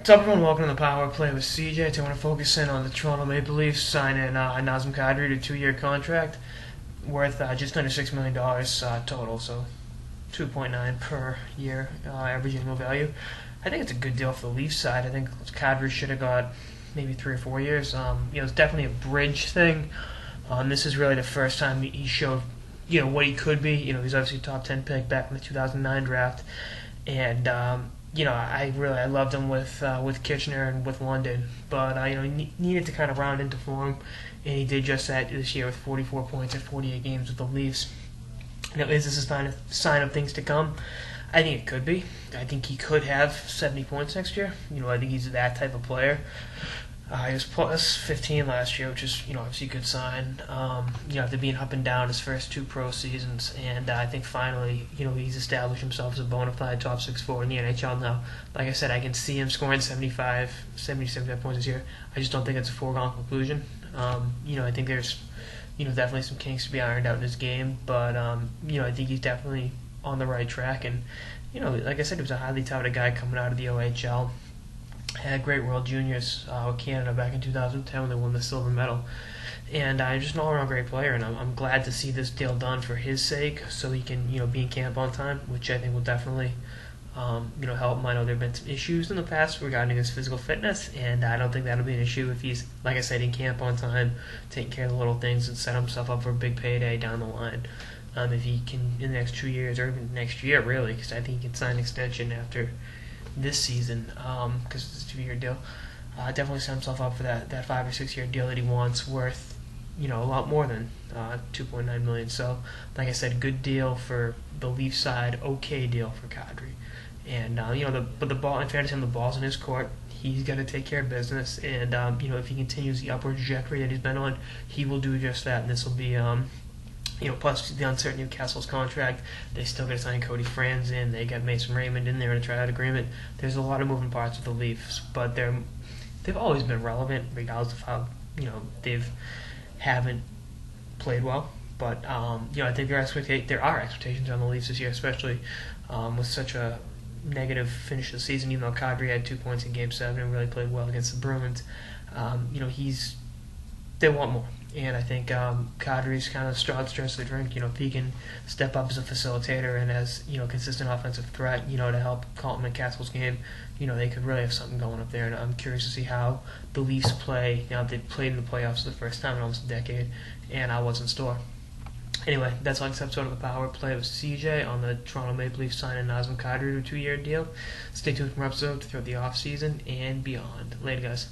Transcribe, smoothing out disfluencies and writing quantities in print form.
What's up, everyone? Welcome to the Power Play with CJ. Today I want to focus in on the Toronto Maple Leafs signing Nazem Kadri to a 2-year contract worth just under $6 million total, so 2.9 per year average annual value. I think it's a good deal for the Leafs side. I think Kadri should have got maybe 3 or 4 years. It's definitely a bridge thing. This is really the first time he showed what he could be. He's obviously a top 10 pick back in the 2009 draft, and I loved him with Kitchener and with London, but he needed to kind of round into form, and he did just that this year with 44 points in 48 games with the Leafs. Now, is this a sign of things to come? I think it could be. I think he could have 70 points next year. I think he's that type of player. He was plus 15 last year, which is obviously a good sign. After being up and down his first 2 pro seasons, and I think finally he's established himself as a bona fide top 6 forward in the NHL now. Like I said, I can see him scoring 75 points this year. I just don't think it's a foregone conclusion. I think there's definitely some kinks to be ironed out in his game, but I think he's definitely on the right track. And like I said, he was a highly touted guy coming out of the OHL. Had great World Juniors with Canada back in 2010 when they won the silver medal. And just an all-around great player, and I'm glad to see this deal done for his sake, so he can be in camp on time, which I think will definitely help him. I know there have been some issues in the past regarding his physical fitness, and I don't think that'll be an issue if he's, like I said, in camp on time, taking care of the little things and set himself up for a big payday down the line. If he can, in the next 2 years, or even next year, really, because I think he can sign an extension after this season, because it's a 2-year deal. Definitely set himself up for that 5 or 6 year deal that he wants, worth a lot more than $2.9 million. So, like I said, good deal for the Leafs side, okay deal for Kadri. And but the ball, in fairness to him, the ball's in his court. He's got to take care of business, and if he continues the upward trajectory that he's been on, he will do just that. And this will be plus the uncertainty of Castle's contract. They still got to sign Cody Franz in. They got Mason Raymond in there in a tryout agreement. There's a lot of moving parts with the Leafs, but they've always been relevant, regardless of how haven't played well. But I think there are expectations on the Leafs this year, especially with such a negative finish to the season. Even though Kadri had 2 points in Game 7 and really played well against the Bruins, they want more. And I think Kadri's kind of straw that stirs the drink. If he can step up as a facilitator and as consistent offensive threat, to help complement Castle's game, they could really have something going up there. And I'm curious to see how the Leafs play. They played in the playoffs for the first time in almost a decade, and what's in store. Anyway, that's all this episode of the Power Play with CJ on the Toronto Maple Leafs signing Nazem Kadri to a 2-year deal. Stay tuned for more episodes throughout the off season and beyond. Later, guys.